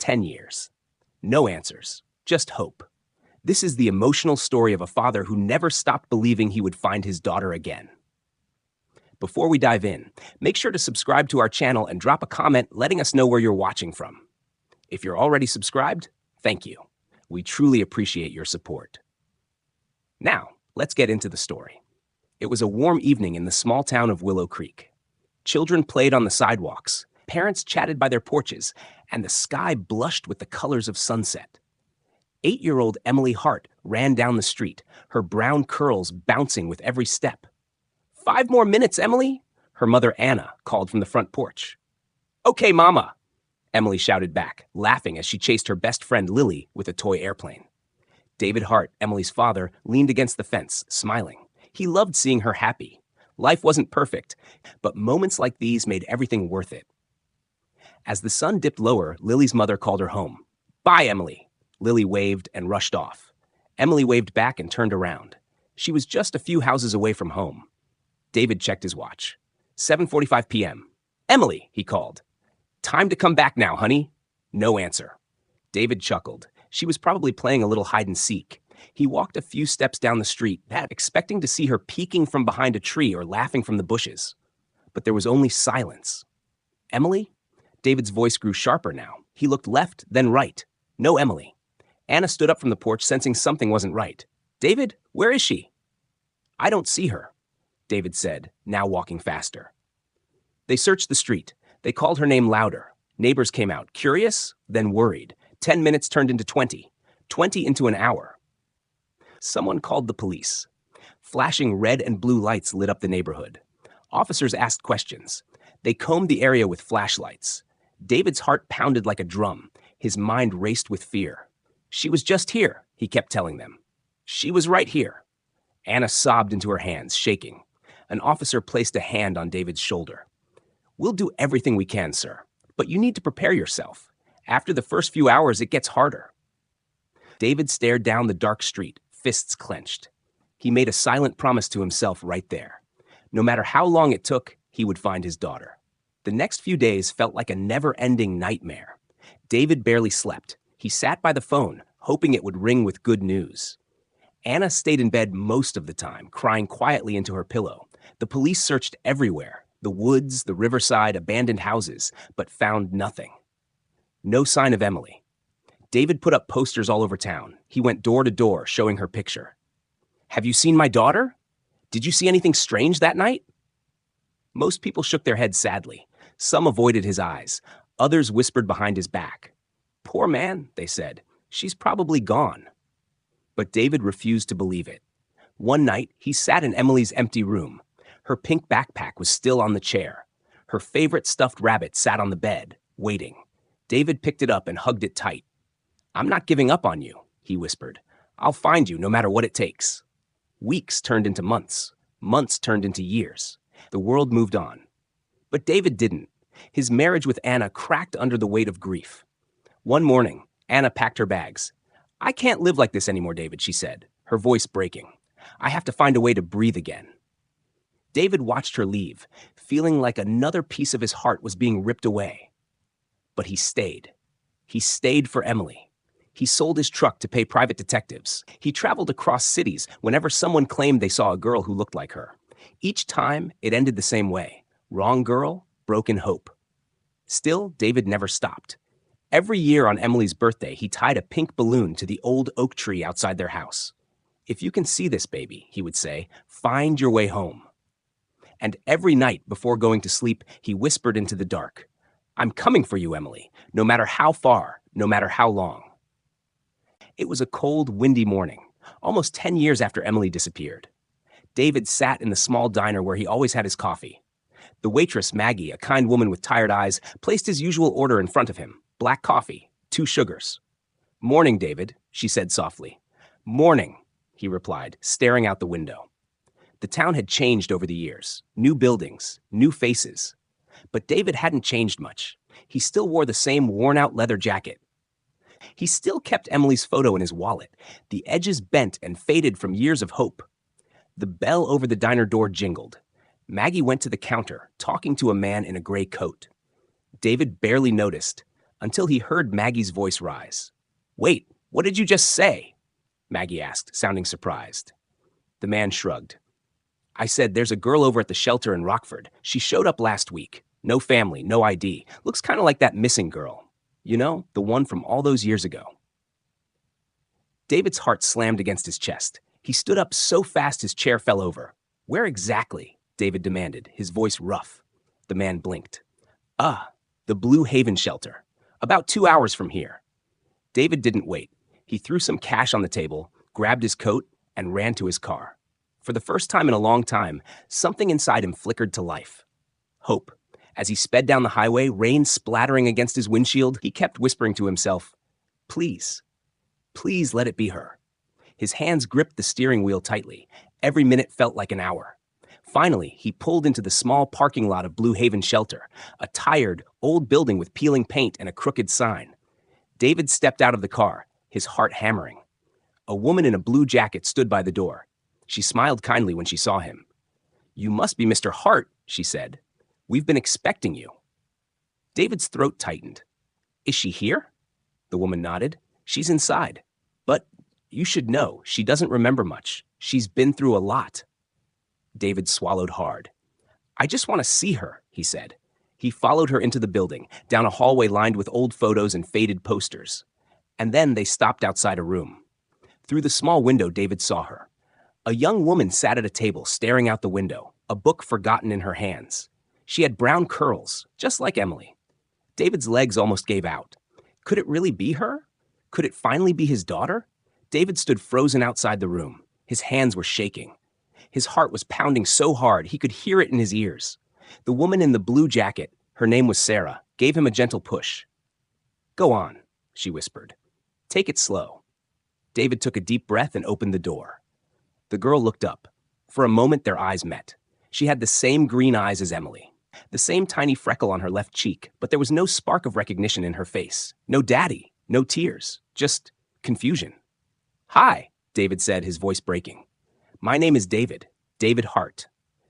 10 years. No answers, just hope. This is the emotional story of a father who never stopped believing he would find his daughter again. Before we dive in, make sure to subscribe to our channel and drop a comment letting us know where you're watching from. If you're already subscribed, thank you. We truly appreciate your support. Now, let's get into the story. It was a warm evening in the small town of Willow Creek. Children played on the sidewalks, parents chatted by their porches, and the sky blushed with the colors of sunset. 8-year-old Emily Hart ran down the street, her brown curls bouncing with every step. 5 more minutes, Emily, her mother Anna called from the front porch. Okay, Mama, Emily shouted back, laughing as she chased her best friend Lily with a toy airplane. David Hart, Emily's father, leaned against the fence, smiling. He loved seeing her happy. Life wasn't perfect, but moments like these made everything worth it. As the sun dipped lower, Lily's mother called her home. Bye, Emily. Lily waved and rushed off. Emily waved back and turned around. She was just a few houses away from home. David checked his watch. 7:45 p.m. Emily, he called. Time to come back now, honey. No answer. David chuckled. She was probably playing a little hide and seek. He walked a few steps down the street, expecting to see her peeking from behind a tree or laughing from the bushes. But there was only silence. Emily? David's voice grew sharper now. He looked left, then right. No Emily. Anna stood up from the porch, sensing something wasn't right. David, where is she? I don't see her, David said, now walking faster. They searched the street. They called her name louder. Neighbors came out, curious, then worried. 10 minutes turned into 20. 20 into an hour. Someone called the police. Flashing red and blue lights lit up the neighborhood. Officers asked questions. They combed the area with flashlights. David's heart pounded like a drum. His mind raced with fear. She was just here, he kept telling them. She was right here. Anna sobbed into her hands, shaking. An officer placed a hand on David's shoulder. We'll do everything we can, sir, but you need to prepare yourself. After the first few hours, it gets harder. David stared down the dark street, fists clenched. He made a silent promise to himself right there. No matter how long it took, he would find his daughter. The next few days felt like a never-ending nightmare. David barely slept. He sat by the phone, hoping it would ring with good news. Anna stayed in bed most of the time, crying quietly into her pillow. The police searched everywhere, the woods, the riverside, abandoned houses, but found nothing. No sign of Emily. David put up posters all over town. He went door to door, showing her picture. Have you seen my daughter? Did you see anything strange that night? Most people shook their heads sadly. Some avoided his eyes. Others whispered behind his back. Poor man, they said. She's probably gone. But David refused to believe it. One night, he sat in Emily's empty room. Her pink backpack was still on the chair. Her favorite stuffed rabbit sat on the bed, waiting. David picked it up and hugged it tight. I'm not giving up on you, he whispered. I'll find you no matter what it takes. Weeks turned into months. Months turned into years. The world moved on. But David didn't. His marriage with Anna cracked under the weight of grief. One morning, Anna packed her bags. I can't live like this anymore, David, she said, her voice breaking. I have to find a way to breathe again. David watched her leave, feeling like another piece of his heart was being ripped away. But he stayed. He stayed for Emily. He sold his truck to pay private detectives. He traveled across cities whenever someone claimed they saw a girl who looked like her. Each time, it ended the same way. Wrong girl, broken hope. Still, David never stopped. Every year on Emily's birthday, he tied a pink balloon to the old oak tree outside their house. If you can see this baby, he would say, find your way home. And every night before going to sleep, he whispered into the dark, I'm coming for you, Emily, no matter how far, no matter how long. It was a cold, windy morning, almost 10 years after Emily disappeared. David sat in the small diner where he always had his coffee. The waitress, Maggie, a kind woman with tired eyes, placed his usual order in front of him, black coffee, 2 sugars. Morning, David, she said softly. Morning, he replied, staring out the window. The town had changed over the years. New buildings, new faces. But David hadn't changed much. He still wore the same worn-out leather jacket. He still kept Emily's photo in his wallet, the edges bent and faded from years of hope. The bell over the diner door jingled. Maggie went to the counter, talking to a man in a gray coat. David barely noticed, until he heard Maggie's voice rise. "Wait, what did you just say?" Maggie asked, sounding surprised. The man shrugged. "I said there's a girl over at the shelter in Rockford. She showed up last week. No family, no ID. Looks kind of like that missing girl. You know, the one from all those years ago." David's heart slammed against his chest. He stood up so fast his chair fell over. "Where exactly?" David demanded, his voice rough. The man blinked. The Blue Haven shelter. About 2 hours from here." David didn't wait. He threw some cash on the table, grabbed his coat, and ran to his car. For the first time in a long time, something inside him flickered to life. Hope. As he sped down the highway, rain splattering against his windshield, he kept whispering to himself, "Please, please let it be her." His hands gripped the steering wheel tightly. Every minute felt like an hour. Finally, he pulled into the small parking lot of Blue Haven Shelter, a tired, old building with peeling paint and a crooked sign. David stepped out of the car, his heart hammering. A woman in a blue jacket stood by the door. She smiled kindly when she saw him. "You must be Mr. Hart," she said. "We've been expecting you." David's throat tightened. "Is she here?" The woman nodded. "She's inside. But you should know, she doesn't remember much. She's been through a lot." David swallowed hard. "I just want to see her," he said. He followed her into the building, down a hallway lined with old photos and faded posters. And then they stopped outside a room. Through the small window, David saw her. A young woman sat at a table, staring out the window, a book forgotten in her hands. She had brown curls, just like Emily. David's legs almost gave out. Could it really be her? Could it finally be his daughter? David stood frozen outside the room. His hands were shaking. His heart was pounding so hard he could hear it in his ears. The woman in the blue jacket, her name was Sarah, gave him a gentle push. "Go on," she whispered. "Take it slow." David took a deep breath and opened the door. The girl looked up. For a moment their eyes met. She had the same green eyes as Emily, the same tiny freckle on her left cheek, but there was no spark of recognition in her face. No daddy, no tears, just confusion. "Hi," David said, his voice breaking. "My name is David, David Hart."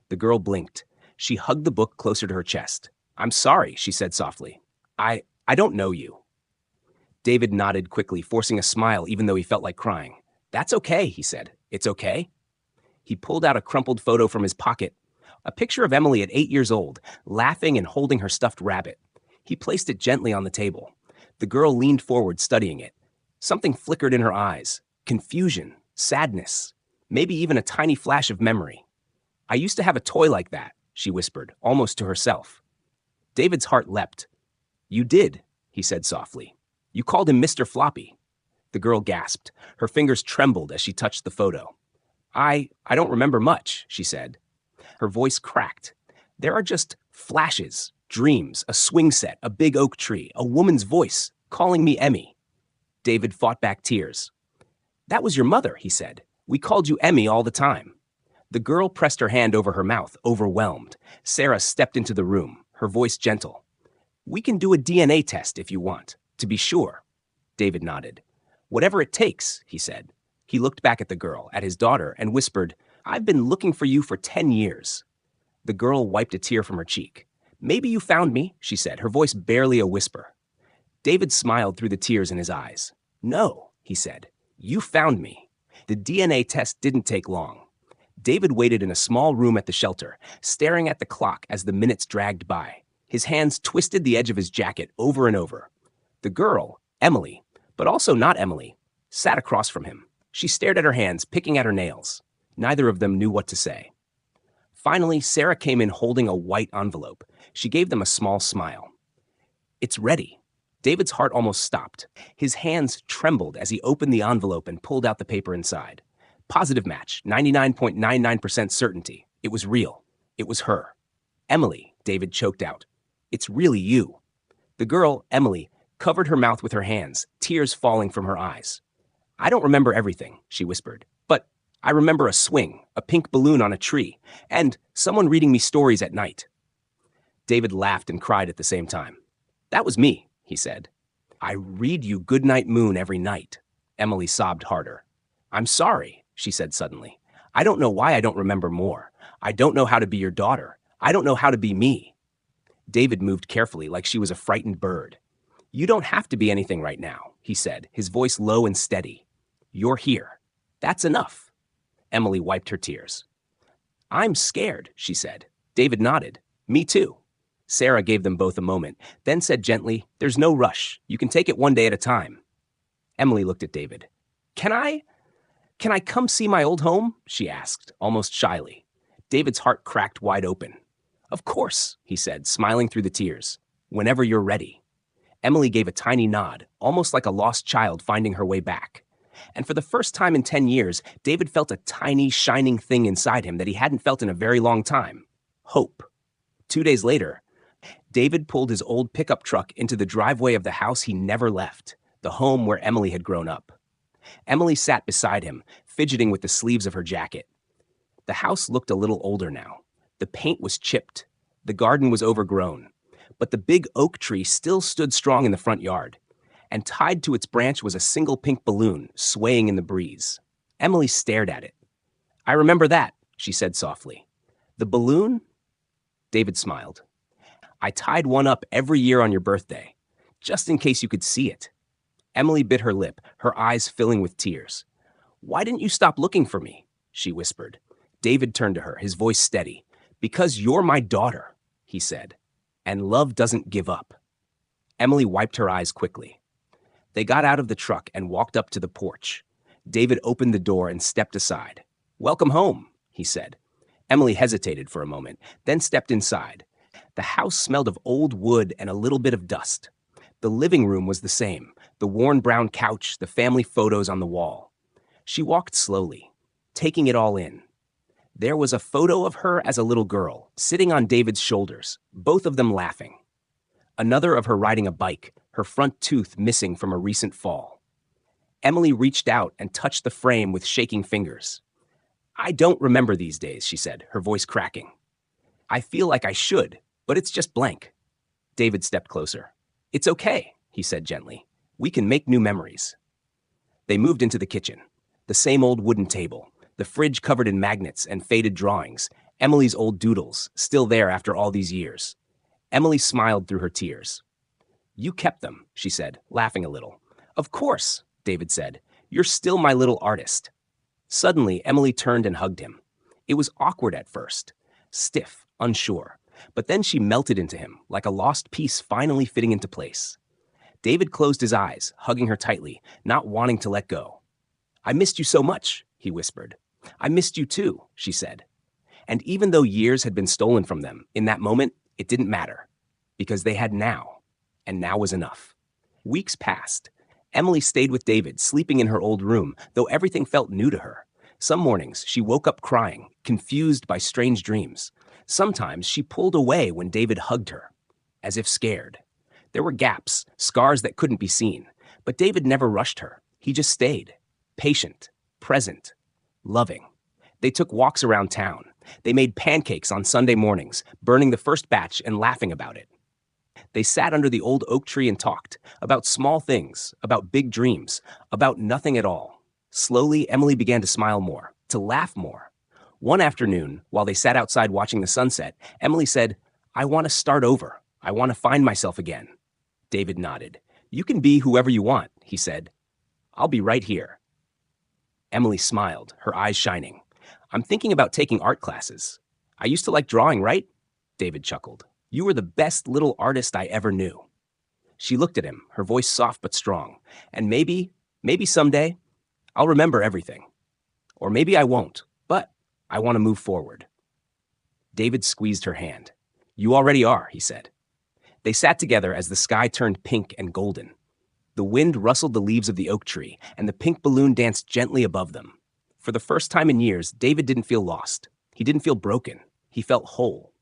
The girl blinked. She hugged the book closer to her chest. "I'm sorry," she said softly. I don't know you." David nodded quickly, forcing a smile even though he felt like crying. "That's okay," he said. "It's okay." He pulled out a crumpled photo from his pocket, a picture of Emily at 8 years old, laughing and holding her stuffed rabbit. He placed it gently on the table. The girl leaned forward, studying it. Something flickered in her eyes. Confusion, sadness, maybe even a tiny flash of memory. "I used to have a toy like that," she whispered, almost to herself. David's heart leapt. "You did," he said softly. "You called him Mr. Floppy." The girl gasped. Her fingers trembled as she touched the photo. I don't remember much," she said. Her voice cracked. "There are just flashes, dreams, a swing set, a big oak tree, a woman's voice, calling me Emmy." David fought back tears. "That was your mother," he said. "We called you Emmy all the time." The girl pressed her hand over her mouth, overwhelmed. Sarah stepped into the room, her voice gentle. "We can do a DNA test if you want, to be sure." David nodded. "Whatever it takes," he said. He looked back at the girl, at his daughter, and whispered, "I've been looking for you for 10 years. The girl wiped a tear from her cheek. "Maybe you found me," she said, her voice barely a whisper. David smiled through the tears in his eyes. "No," he said. "You found me." The DNA test didn't take long. David waited in a small room at the shelter, staring at the clock as the minutes dragged by. His hands twisted the edge of his jacket over and over. The girl, Emily, but also not Emily, sat across from him. She stared at her hands, picking at her nails. Neither of them knew what to say. Finally, Sarah came in holding a white envelope. She gave them a small smile. "It's ready." David's heart almost stopped. His hands trembled as he opened the envelope and pulled out the paper inside. Positive match, 99.99% certainty. It was real. It was her. "Emily," David choked out. "It's really you." The girl, Emily, covered her mouth with her hands, tears falling from her eyes. "I don't remember everything," she whispered, "but I remember a swing, a pink balloon on a tree, and someone reading me stories at night." David laughed and cried at the same time. "That was me," he said. "I read you Goodnight Moon every night." Emily sobbed harder. "I'm sorry," she said suddenly. "I don't know why I don't remember more. I don't know how to be your daughter. I don't know how to be me." David moved carefully, like she was a frightened bird. You don't have to be anything right now, he said, his voice low and steady. You're here. That's enough. Emily wiped her tears. I'm scared, she said. David nodded. Me too. Sarah gave them both a moment, then said gently, There's no rush. You can take it one day at a time. Emily looked at David. Can I come see my old home? She asked, almost shyly. David's heart cracked wide open. Of course, he said, smiling through the tears. Whenever you're ready. Emily gave a tiny nod, almost like a lost child finding her way back. And for the first time in 10 years, David felt a tiny, shining thing inside him that he hadn't felt in a very long time. Hope. 2 days later, David pulled his old pickup truck into the driveway of the house he never left, the home where Emily had grown up. Emily sat beside him, fidgeting with the sleeves of her jacket. The house looked a little older now. The paint was chipped. The garden was overgrown. But the big oak tree still stood strong in the front yard. And tied to its branch was a single pink balloon, swaying in the breeze. Emily stared at it. I remember that, she said softly. The balloon? David smiled. I tied one up every year on your birthday, just in case you could see it. Emily bit her lip, her eyes filling with tears. Why didn't you stop looking for me? She whispered. David turned to her, his voice steady. Because you're my daughter, he said. And love doesn't give up. Emily wiped her eyes quickly. They got out of the truck and walked up to the porch. David opened the door and stepped aside. Welcome home, he said. Emily hesitated for a moment, then stepped inside. The house smelled of old wood and a little bit of dust. The living room was the same, the worn brown couch, the family photos on the wall. She walked slowly, taking it all in. There was a photo of her as a little girl, sitting on David's shoulders, both of them laughing. Another of her riding a bike, her front tooth missing from a recent fall. Emily reached out and touched the frame with shaking fingers. I don't remember these days, she said, her voice cracking. I feel like I should, but it's just blank. David stepped closer. It's okay, he said gently. We can make new memories. They moved into the kitchen. The same old wooden table, the fridge covered in magnets and faded drawings, Emily's old doodles, still there after all these years. Emily smiled through her tears. You kept them, she said, laughing a little. Of course, David said. You're still my little artist. Suddenly, Emily turned and hugged him. It was awkward at first, stiff, unsure, but then she melted into him, like a lost piece finally fitting into place. David closed his eyes, hugging her tightly, not wanting to let go. I missed you so much, he whispered. I missed you too, she said. And even though years had been stolen from them, in that moment, it didn't matter, because they had now, and now was enough. Weeks passed. Emily stayed with David, sleeping in her old room, though everything felt new to her. Some mornings, she woke up crying, confused by strange dreams. Sometimes she pulled away when David hugged her, as if scared. There were gaps, scars that couldn't be seen, but David never rushed her. He just stayed, patient, present, loving. They took walks around town. They made pancakes on Sunday mornings, burning the first batch and laughing about it. They sat under the old oak tree and talked about small things, about big dreams, about nothing at all. Slowly, Emily began to smile more, to laugh more. One afternoon, while they sat outside watching the sunset, Emily said, I want to start over. I want to find myself again. David nodded. You can be whoever you want, he said. I'll be right here. Emily smiled, her eyes shining. I'm thinking about taking art classes. I used to like drawing, right? David chuckled. You were the best little artist I ever knew. She looked at him, her voice soft but strong. And maybe someday, I'll remember everything. Or maybe I won't, but I want to move forward. David squeezed her hand. You already are, he said. They sat together as the sky turned pink and golden. The wind rustled the leaves of the oak tree, and the pink balloon danced gently above them. For the first time in years, David didn't feel lost. He didn't feel broken. He felt whole.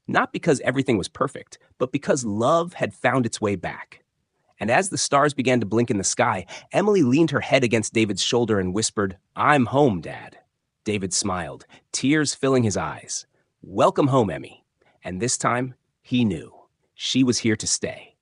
Not because everything was perfect, but because love had found its way back. And as the stars began to blink in the sky, Emily leaned her head against David's shoulder and whispered, I'm home, Dad. David smiled, tears filling his eyes. Welcome home, Emmy. And this time, he knew. She was here to stay.